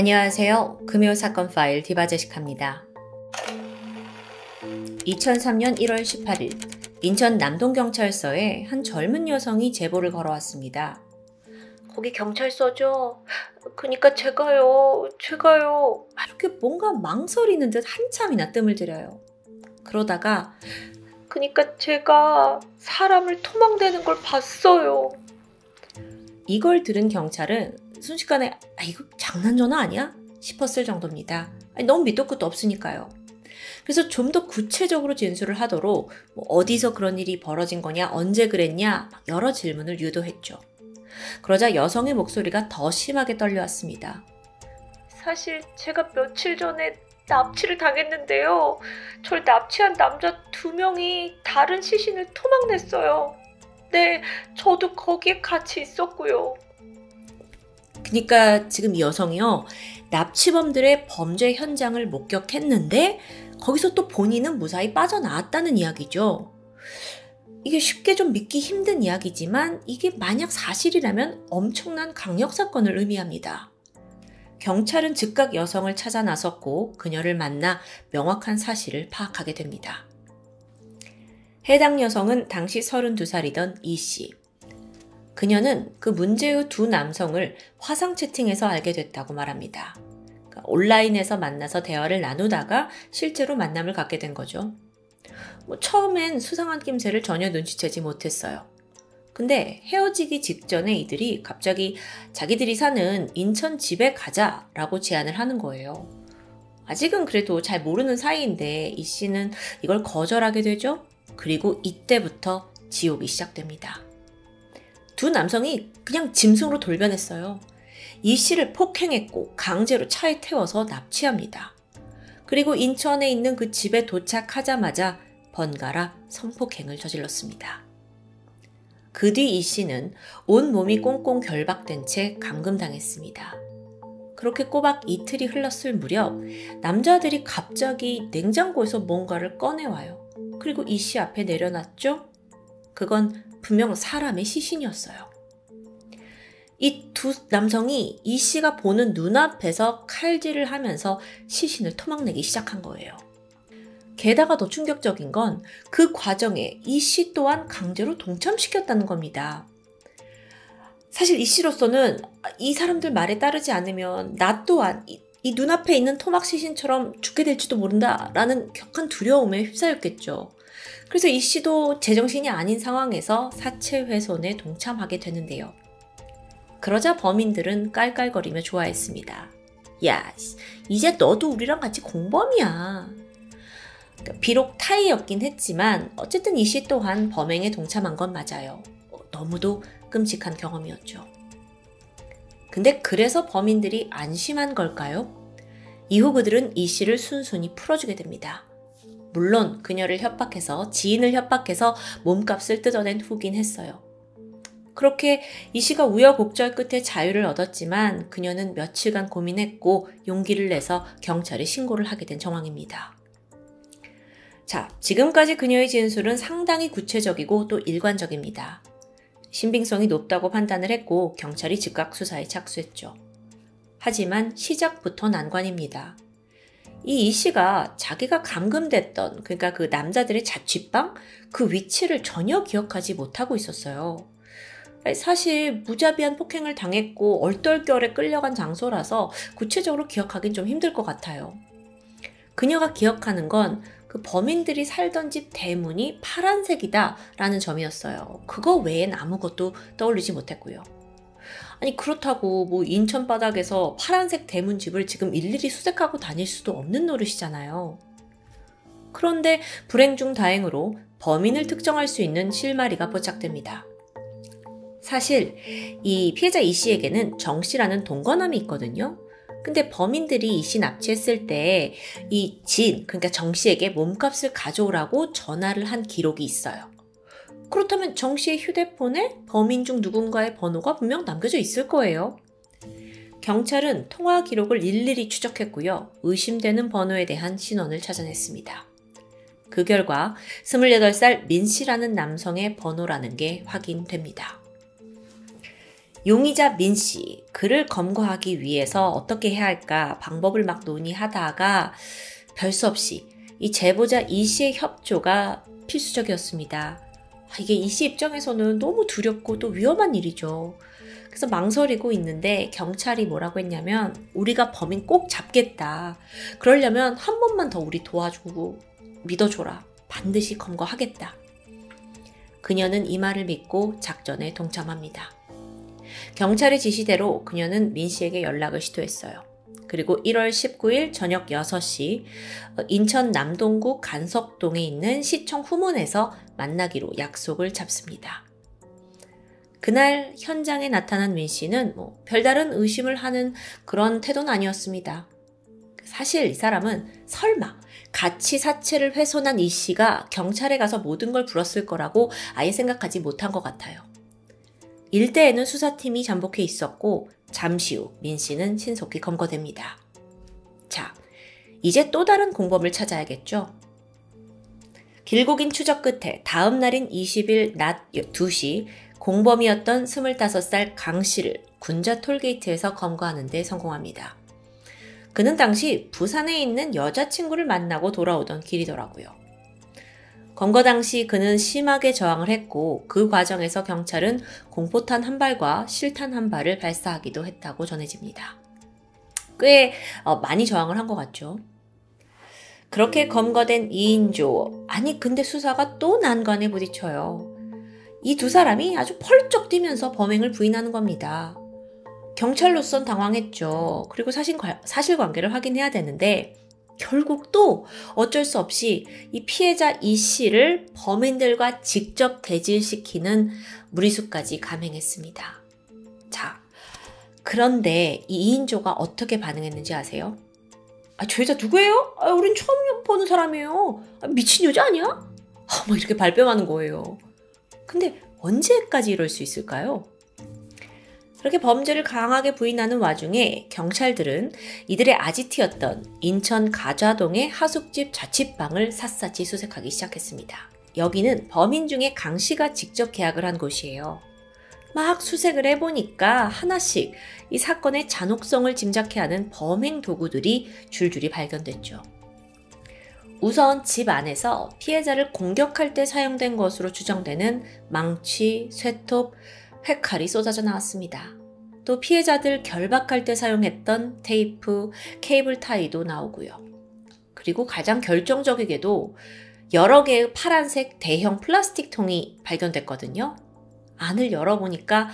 안녕하세요. 금요사건 파일 디바제식합니다. 2003년 1월 18일 인천 남동경찰서에 한 젊은 여성이 제보를 걸어왔습니다. 거기 경찰서죠? 그니까 제가요. 이렇게 뭔가 망설이는 듯 한참이나 뜸을 들여요. 그러다가 그니까 제가 사람을 토막내는 걸 봤어요. 이걸 들은 경찰은 순식간에 이거 장난전화 아니야? 싶었을 정도입니다. 너무 밑도 끝도 없으니까요. 그래서 좀 더 구체적으로 진술을 하도록 어디서 그런 일이 벌어진 거냐, 언제 그랬냐 여러 질문을 유도했죠. 그러자 여성의 목소리가 더 심하게 떨려왔습니다. 사실 제가 며칠 전에 납치를 당했는데요. 절 납치한 남자 2명이 다른 시신을 토막냈어요. 네, 저도 거기에 같이 있었고요. 그러니까 지금 이 여성이요. 납치범들의 범죄 현장을 목격했는데 거기서 또 본인은 무사히 빠져나왔다는 이야기죠. 이게 쉽게 좀 믿기 힘든 이야기지만 이게 만약 사실이라면 엄청난 강력사건을 의미합니다. 경찰은 즉각 여성을 찾아 나섰고 그녀를 만나 명확한 사실을 파악하게 됩니다. 해당 여성은 당시 32살이던 이 씨. 그녀는 그 문제의 두 남성을 화상 채팅에서 알게 됐다고 말합니다. 그러니까 온라인에서 만나서 대화를 나누다가 실제로 만남을 갖게 된 거죠. 처음엔 수상한 낌새를 전혀 눈치채지 못했어요. 근데 헤어지기 직전에 이들이 갑자기 자기들이 사는 인천 집에 가자라고 제안을 하는 거예요. 아직은 그래도 잘 모르는 사이인데 이 씨는 이걸 거절하게 되죠. 그리고 이때부터 지옥이 시작됩니다. 두 남성이 그냥 짐승으로 돌변했어요. 이 씨를 폭행했고 강제로 차에 태워서 납치합니다. 그리고 인천에 있는 그 집에 도착하자마자 번갈아 성폭행을 저질렀습니다. 그 뒤 이 씨는 온몸이 꽁꽁 결박된 채 감금당했습니다. 그렇게 꼬박 이틀이 흘렀을 무렵 남자들이 갑자기 냉장고에서 뭔가를 꺼내와요. 그리고 이 씨 앞에 내려놨죠? 그건 분명 사람의 시신이었어요. 이 두 남성이 이 씨가 보는 눈앞에서 칼질을 하면서 시신을 토막내기 시작한 거예요. 게다가 더 충격적인 건 그 과정에 이 씨 또한 강제로 동참시켰다는 겁니다. 사실 이 씨로서는 이 사람들 말에 따르지 않으면 나 또한 이 눈앞에 있는 토막 시신처럼 죽게 될지도 모른다라는 격한 두려움에 휩싸였겠죠. 그래서 이 씨도 제정신이 아닌 상황에서 사체 훼손에 동참하게 되는데요. 그러자 범인들은 깔깔거리며 좋아했습니다. 야, 이제 너도 우리랑 같이 공범이야. 비록 타이였긴 했지만 어쨌든 이 씨 또한 범행에 동참한 건 맞아요. 너무도 끔찍한 경험이었죠. 근데 그래서 범인들이 안심한 걸까요? 이후 그들은 이 씨를 순순히 풀어주게 됩니다. 물론 그녀를 협박해서 지인을 협박해서 몸값을 뜯어낸 후긴 했어요. 그렇게 이 씨가 우여곡절 끝에 자유를 얻었지만 그녀는 며칠간 고민했고 용기를 내서 경찰에 신고를 하게 된 정황입니다. 자, 지금까지 그녀의 진술은 상당히 구체적이고 또 일관적입니다. 신빙성이 높다고 판단을 했고 경찰이 즉각 수사에 착수했죠. 하지만 시작부터 난관입니다. 이 씨가 자기가 감금됐던 그러니까 그 남자들의 자취방 그 위치를 전혀 기억하지 못하고 있었어요. 사실 무자비한 폭행을 당했고 얼떨결에 끌려간 장소라서 구체적으로 기억하긴 좀 힘들 것 같아요. 그녀가 기억하는 건 그 범인들이 살던 집 대문이 파란색이다 라는 점이었어요. 그거 외엔 아무것도 떠올리지 못했고요. 아니 그렇다고 인천 바닥에서 파란색 대문집을 지금 일일이 수색하고 다닐 수도 없는 노릇이잖아요. 그런데 불행 중 다행으로 범인을 특정할 수 있는 실마리가 포착됩니다. 사실 이 피해자 이 씨에게는 정 씨라는 동거남이 있거든요. 근데 범인들이 이 씨 납치했을 때 이 지인, 그러니까 정 씨에게 몸값을 가져오라고 전화를 한 기록이 있어요. 그렇다면 정 씨의 휴대폰에 범인 중 누군가의 번호가 분명 남겨져 있을 거예요. 경찰은 통화 기록을 일일이 추적했고요. 의심되는 번호에 대한 신원을 찾아냈습니다. 그 결과 28살 민 씨라는 남성의 번호라는 게 확인됩니다. 용의자 민 씨, 그를 검거하기 위해서 어떻게 해야 할까 방법을 막 논의하다가 별 수 없이 이 제보자 이 씨의 협조가 필수적이었습니다. 이게 이 씨 입장에서는 너무 두렵고 또 위험한 일이죠. 그래서 망설이고 있는데 경찰이 뭐라고 했냐면 우리가 범인 꼭 잡겠다. 그러려면 한 번만 더 우리 도와주고 믿어줘라. 반드시 검거하겠다. 그녀는 이 말을 믿고 작전에 동참합니다. 경찰의 지시대로 그녀는 민 씨에게 연락을 시도했어요. 그리고 1월 19일 저녁 6시 인천 남동구 간석동에 있는 시청 후문에서 만나기로 약속을 잡습니다. 그날 현장에 나타난 민 씨는 별다른 의심을 하는 그런 태도는 아니었습니다. 사실 이 사람은 설마 같이 사체를 훼손한 이 씨가 경찰에 가서 모든 걸 불었을 거라고 아예 생각하지 못한 것 같아요. 일대에는 수사팀이 잠복해 있었고 잠시 후 민 씨는 신속히 검거됩니다. 자, 이제 또 다른 공범을 찾아야겠죠? 길고 긴 추적 끝에 다음 날인 20일 낮 2시 공범이었던 25살 강 씨를 군자 톨게이트에서 검거하는 데 성공합니다. 그는 당시 부산에 있는 여자친구를 만나고 돌아오던 길이더라고요. 검거 당시 그는 심하게 저항을 했고 그 과정에서 경찰은 공포탄 한 발과 실탄 한 발을 발사하기도 했다고 전해집니다. 꽤 많이 저항을 한 것 같죠. 그렇게 검거된 이인조, 아니 근데 수사가 또 난관에 부딪혀요. 이 두 사람이 아주 펄쩍 뛰면서 범행을 부인하는 겁니다. 경찰로선 당황했죠. 그리고 사실관계를 확인해야 되는데 결국 또 어쩔 수 없이 이 피해자 이 씨를 범인들과 직접 대질시키는 무리수까지 감행했습니다. 자, 그런데 이 이인조가 어떻게 반응했는지 아세요? 저 여자 누구예요? 우린 처음 보는 사람이에요. 미친 여자 아니야? 막 이렇게 발뺌하는 거예요. 근데 언제까지 이럴 수 있을까요? 그렇게 범죄를 강하게 부인하는 와중에 경찰들은 이들의 아지트였던 인천 가좌동의 하숙집 자취방을 샅샅이 수색하기 시작했습니다. 여기는 범인 중에 강 씨가 직접 계약을 한 곳이에요. 막 수색을 해보니까 하나씩 이 사건의 잔혹성을 짐작케 하는 범행 도구들이 줄줄이 발견됐죠. 우선 집 안에서 피해자를 공격할 때 사용된 것으로 추정되는 망치, 쇠톱, 회칼이 쏟아져 나왔습니다. 또 피해자들 결박할 때 사용했던 테이프, 케이블 타이도 나오고요. 그리고 가장 결정적이게도 여러 개의 파란색 대형 플라스틱 통이 발견됐거든요. 안을 열어보니까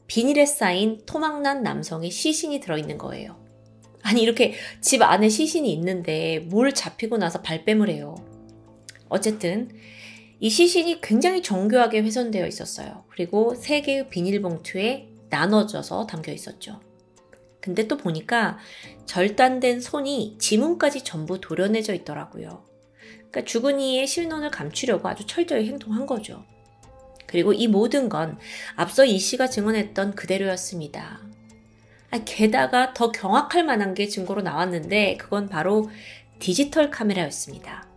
비닐에 쌓인 토막난 남성의 시신이 들어있는 거예요. 아니 이렇게 집 안에 시신이 있는데 뭘 잡히고 나서 발뺌을 해요. 어쨌든 이 시신이 굉장히 정교하게 훼손되어 있었어요. 그리고 3개의 비닐봉투에 나눠져서 담겨 있었죠. 근데 또 보니까 절단된 손이 지문까지 전부 도려내져 있더라고요. 그러니까 죽은 이의 실론을 감추려고 아주 철저히 행동한 거죠. 그리고 이 모든 건 앞서 이 씨가 증언했던 그대로였습니다. 게다가 더 경악할 만한 게 증거로 나왔는데 그건 바로 디지털 카메라였습니다.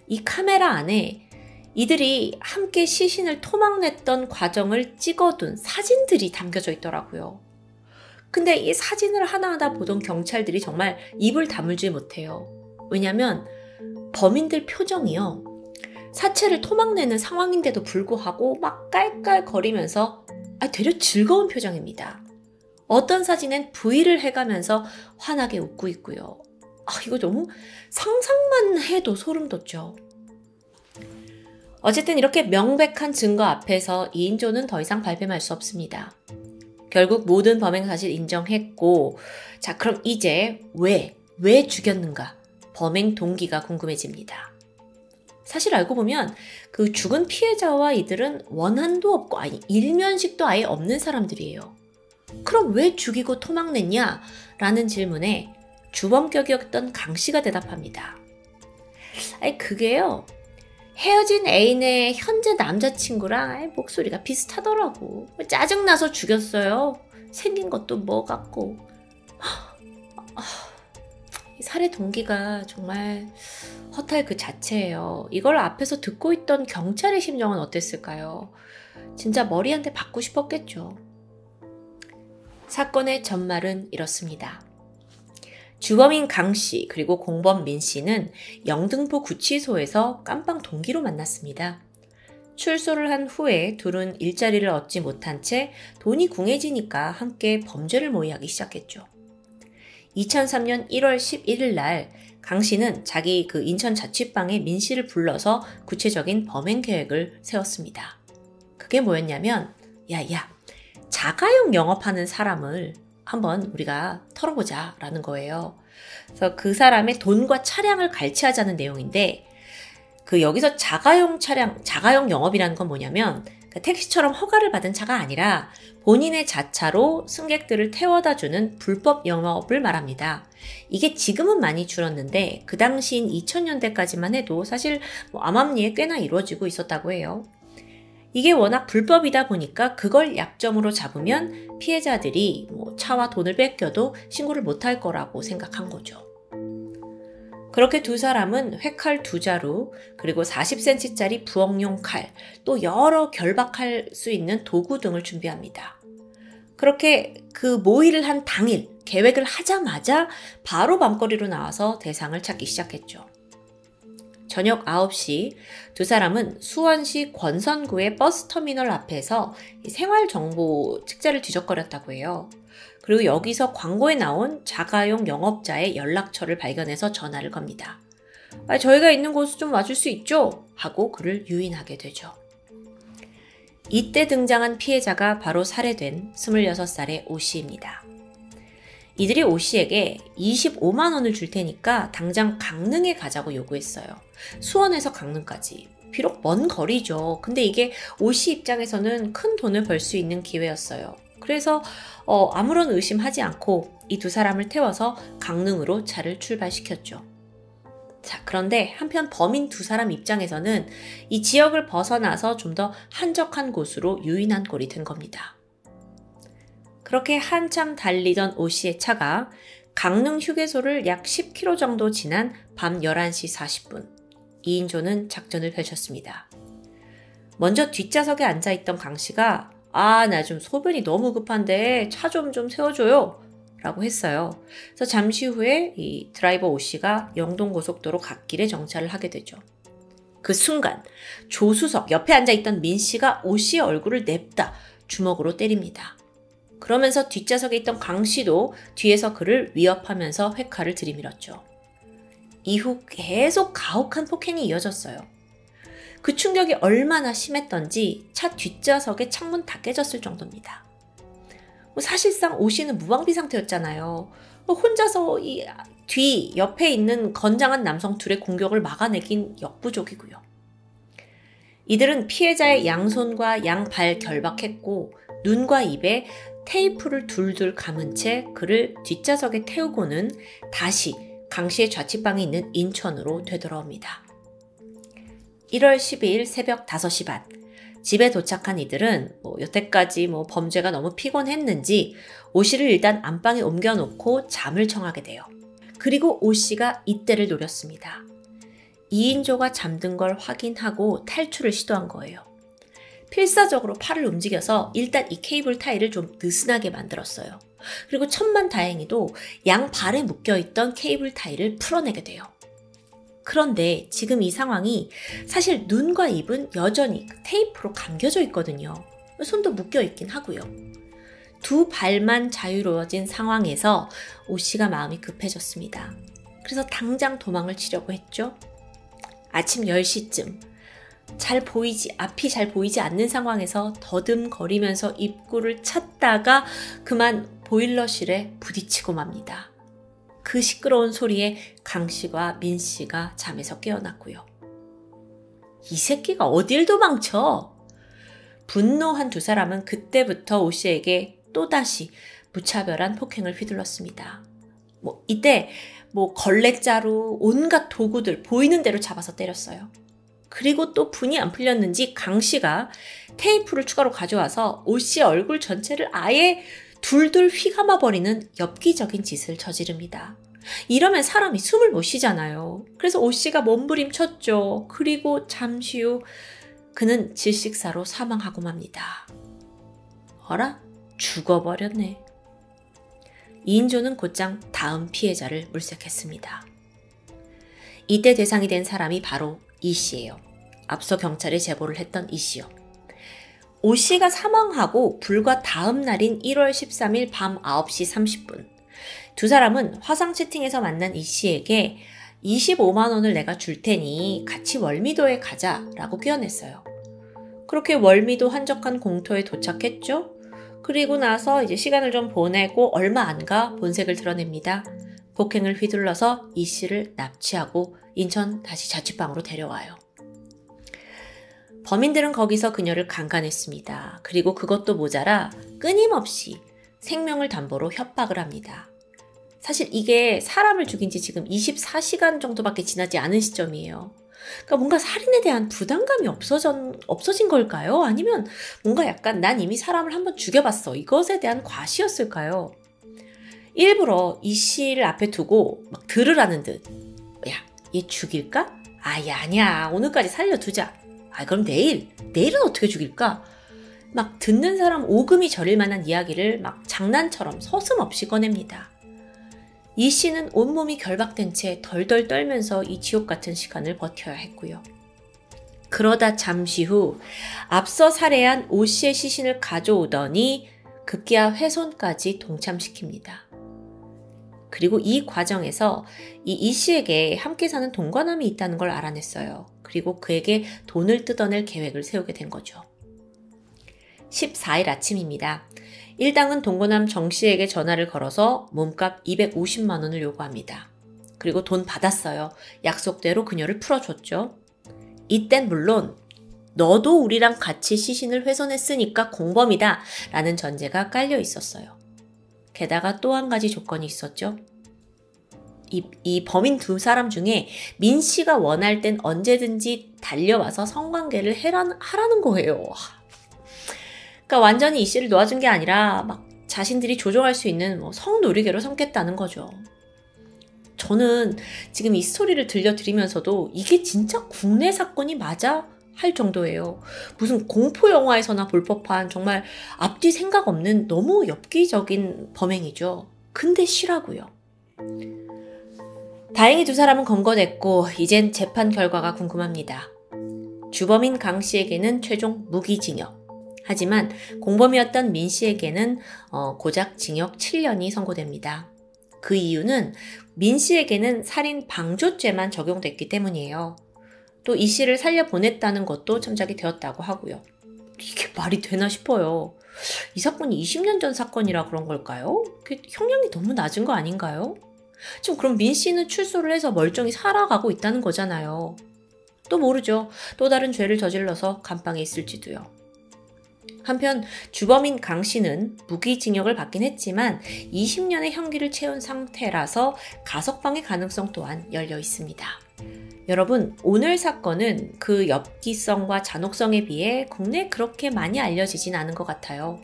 이 카메라 안에 이들이 함께 시신을 토막냈던 과정을 찍어둔 사진들이 담겨져 있더라고요. 근데 이 사진을 하나하나 보던 경찰들이 정말 입을 다물지 못해요. 왜냐면 범인들 표정이요. 사체를 토막내는 상황인데도 불구하고 막 깔깔거리면서 되려 즐거운 표정입니다. 어떤 사진엔 V를 해가면서 환하게 웃고 있고요. 이거 너무 상상만 해도 소름 돋죠. 어쨌든 이렇게 명백한 증거 앞에서 이인조는 더 이상 발뺌할 수 없습니다. 결국 모든 범행 사실 인정했고, 자 그럼 이제 왜 죽였는가? 범행 동기가 궁금해집니다. 사실 알고 보면 그 죽은 피해자와 이들은 원한도 없고 일면식도 아예 없는 사람들이에요. 그럼 왜 죽이고 토막냈냐? 라는 질문에 주범격이었던 강 씨가 대답합니다. 그게요. 헤어진 애인의 현재 남자친구랑 목소리가 비슷하더라고. 짜증나서 죽였어요. 생긴 것도 뭐 같고. 살해 동기가 정말 허탈 그 자체예요. 이걸 앞에서 듣고 있던 경찰의 심정은 어땠을까요? 진짜 머리 한 대 받고 싶었겠죠. 사건의 전말은 이렇습니다. 주범인 강 씨 그리고 공범 민 씨는 영등포 구치소에서 깜빵 동기로 만났습니다. 출소를 한 후에 둘은 일자리를 얻지 못한 채 돈이 궁해지니까 함께 범죄를 모의하기 시작했죠. 2003년 1월 11일 날 강 씨는 자기 그 인천 자취방에 민 씨를 불러서 구체적인 범행 계획을 세웠습니다. 그게 뭐였냐면 야, 자가용 영업하는 사람을 한번 우리가 털어보자 라는 거예요. 그래서 그 사람의 돈과 차량을 갈취하자는 내용인데 여기서 자가용 영업이라는 건 뭐냐면 택시처럼 허가를 받은 차가 아니라 본인의 자차로 승객들을 태워다주는 불법 영업을 말합니다. 이게 지금은 많이 줄었는데 그 당시인 2000년대까지만 해도 사실 암암리에 꽤나 이루어지고 있었다고 해요. 이게 워낙 불법이다 보니까 그걸 약점으로 잡으면 피해자들이 차와 돈을 뺏겨도 신고를 못할 거라고 생각한 거죠. 그렇게 두 사람은 회칼 2자루, 그리고 40cm짜리 부엌용 칼, 또 여러 결박할 수 있는 도구 등을 준비합니다. 그렇게 그 모의를 한 당일, 계획을 하자마자 바로 밤거리로 나와서 대상을 찾기 시작했죠. 저녁 9시 두 사람은 수원시 권선구의 버스터미널 앞에서 생활정보 책자를 뒤적거렸다고 해요. 그리고 여기서 광고에 나온 자가용 영업자의 연락처를 발견해서 전화를 겁니다. 저희가 있는 곳으로 좀 와줄 수 있죠? 하고 그를 유인하게 되죠. 이때 등장한 피해자가 바로 살해된 26살의 오 씨입니다. 이들이 오 씨에게 25만 원을 줄 테니까 당장 강릉에 가자고 요구했어요. 수원에서 강릉까지. 비록 먼 거리죠. 근데 이게 오 씨 입장에서는 큰 돈을 벌 수 있는 기회였어요. 그래서 아무런 의심하지 않고 이 두 사람을 태워서 강릉으로 차를 출발시켰죠. 자, 그런데 한편 범인 두 사람 입장에서는 이 지역을 벗어나서 좀 더 한적한 곳으로 유인한 꼴이 된 겁니다. 그렇게 한참 달리던 오 씨의 차가 강릉 휴게소를 약 10km 정도 지난 밤 11시 40분, 2인조는 작전을 펼쳤습니다. 먼저 뒷좌석에 앉아있던 강 씨가 나 좀 소변이 너무 급한데 차 좀 세워줘요 라고 했어요. 그래서 잠시 후에 이 드라이버 오 씨가 영동고속도로 갓길에 정차를 하게 되죠. 그 순간 조수석 옆에 앉아있던 민 씨가 오 씨의 얼굴을 냅다 주먹으로 때립니다. 그러면서 뒷좌석에 있던 강 씨도 뒤에서 그를 위협하면서 회칼을 들이밀었죠. 이후 계속 가혹한 폭행이 이어졌어요. 그 충격이 얼마나 심했던지 차 뒷좌석의 창문 다 깨졌을 정도입니다. 사실상 오 씨는 무방비 상태였잖아요. 혼자서 이 옆에 있는 건장한 남성 둘의 공격을 막아내긴 역부족이고요. 이들은 피해자의 양손과 양발 결박했고 눈과 입에 테이프를 둘둘 감은 채 그를 뒷좌석에 태우고는 다시 강 씨의 자취방이 있는 인천으로 되돌아옵니다. 1월 12일 새벽 5시 반, 집에 도착한 이들은 여태까지 범죄가 너무 피곤했는지 오 씨를 일단 안방에 옮겨놓고 잠을 청하게 돼요. 그리고 오 씨가 이때를 노렸습니다. 2인조가 잠든 걸 확인하고 탈출을 시도한 거예요. 필사적으로 팔을 움직여서 일단 이 케이블 타이를 좀 느슨하게 만들었어요. 그리고 천만다행히도 양발에 묶여있던 케이블 타이를 풀어내게 돼요. 그런데 지금 이 상황이 사실 눈과 입은 여전히 테이프로 감겨져 있거든요. 손도 묶여있긴 하고요. 두 발만 자유로워진 상황에서 오 씨가 마음이 급해졌습니다. 그래서 당장 도망을 치려고 했죠. 아침 10시쯤 앞이 잘 보이지 않는 상황에서 더듬거리면서 입구를 찾다가 그만 보일러실에 부딪히고 맙니다. 그 시끄러운 소리에 강 씨와 민 씨가 잠에서 깨어났고요. 이 새끼가 어딜 도망쳐? 분노한 두 사람은 그때부터 오 씨에게 또다시 무차별한 폭행을 휘둘렀습니다. 이때 걸레자루, 온갖 도구들 보이는 대로 잡아서 때렸어요. 그리고 또 분이 안 풀렸는지 강 씨가 테이프를 추가로 가져와서 오 씨의 얼굴 전체를 아예 둘둘 휘감아버리는 엽기적인 짓을 저지릅니다. 이러면 사람이 숨을 못 쉬잖아요. 그래서 오 씨가 몸부림쳤죠. 그리고 잠시 후 그는 질식사로 사망하고 맙니다. 어라? 죽어버렸네. 이인조는 곧장 다음 피해자를 물색했습니다. 이때 대상이 된 사람이 바로 이 씨예요. 앞서 경찰에 제보를 했던 이 씨요. 오 씨가 사망하고 불과 다음 날인 1월 13일 밤 9시 30분. 두 사람은 화상 채팅에서 만난 이 씨에게 25만 원을 내가 줄 테니 같이 월미도에 가자라고 끼어냈어요. 그렇게 월미도 한적한 공터에 도착했죠. 그리고 나서 이제 시간을 좀 보내고 얼마 안 가 본색을 드러냅니다. 폭행을 휘둘러서 이 씨를 납치하고 인천 다시 자취방으로 데려와요. 범인들은 거기서 그녀를 강간했습니다. 그리고 그것도 모자라 끊임없이 생명을 담보로 협박을 합니다. 사실 이게 사람을 죽인 지 지금 24시간 정도밖에 지나지 않은 시점이에요. 그러니까 뭔가 살인에 대한 부담감이 없어진 걸까요? 아니면 뭔가 약간 난 이미 사람을 한번 죽여봤어. 이것에 대한 과시였을까요? 일부러 이 씨를 앞에 두고 막 들으라는 듯. 야, 얘 죽일까? 아니야. 오늘까지 살려두자. 그럼 내일은 어떻게 죽일까? 막 듣는 사람 오금이 저릴 만한 이야기를 막 장난처럼 서슴없이 꺼냅니다. 이 씨는 온몸이 결박된 채 덜덜 떨면서 이 지옥 같은 시간을 버텨야 했고요. 그러다 잠시 후 앞서 살해한 오 씨의 시신을 가져오더니 급기야 훼손까지 동참시킵니다. 그리고 이 과정에서 이 씨에게 함께 사는 동거남이 있다는 걸 알아냈어요. 그리고 그에게 돈을 뜯어낼 계획을 세우게 된 거죠. 14일 아침입니다. 일당은 동거남 정 씨에게 전화를 걸어서 몸값 250만 원을 요구합니다. 그리고 돈 받았어요. 약속대로 그녀를 풀어줬죠. 이땐 물론 너도 우리랑 같이 시신을 훼손했으니까 공범이다 라는 전제가 깔려 있었어요. 게다가 또 한 가지 조건이 있었죠. 이 범인 두 사람 중에 민 씨가 원할 땐 언제든지 달려와서 성관계를 하라는 거예요. 그러니까 완전히 이 씨를 놓아준 게 아니라 막 자신들이 조종할 수 있는 성놀이개로 삼겠다는 거죠. 저는 지금 이 스토리를 들려드리면서도 이게 진짜 국내 사건이 맞아? 할 정도예요. 무슨 공포 영화에서나 볼 법한 정말 앞뒤 생각 없는 너무 엽기적인 범행이죠. 근데 시라고요. 다행히 두 사람은 검거됐고 이젠 재판 결과가 궁금합니다. 주범인 강 씨에게는 최종 무기징역. 하지만 공범이었던 민 씨에게는 고작 징역 7년이 선고됩니다. 그 이유는 민 씨에게는 살인 방조죄만 적용됐기 때문이에요. 또 이 씨를 살려보냈다는 것도 참작이 되었다고 하고요. 이게 말이 되나 싶어요. 이 사건이 20년 전 사건이라 그런 걸까요? 형량이 너무 낮은 거 아닌가요? 지금 그럼 민 씨는 출소를 해서 멀쩡히 살아가고 있다는 거잖아요. 또 모르죠. 또 다른 죄를 저질러서 감방에 있을지도요. 한편 주범인 강 씨는 무기징역을 받긴 했지만 20년의 형기를 채운 상태라서 가석방의 가능성 또한 열려 있습니다. 여러분, 오늘 사건은 그 엽기성과 잔혹성에 비해 국내에 그렇게 많이 알려지진 않은 것 같아요.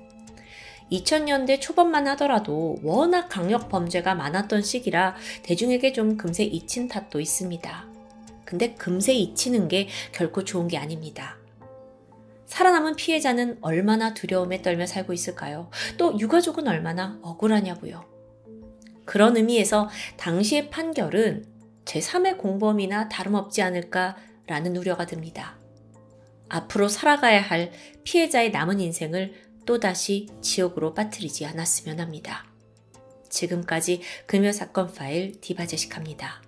2000년대 초반만 하더라도 워낙 강력 범죄가 많았던 시기라 대중에게 좀 금세 잊힌 탓도 있습니다. 근데 금세 잊히는 게 결코 좋은 게 아닙니다. 살아남은 피해자는 얼마나 두려움에 떨며 살고 있을까요? 또 유가족은 얼마나 억울하냐고요. 그런 의미에서 당시의 판결은 제3의 공범이나 다름없지 않을까라는 우려가 듭니다. 앞으로 살아가야 할 피해자의 남은 인생을 또다시 지옥으로 빠뜨리지 않았으면 합니다. 지금까지 금요사건 파일 디바제식합니다.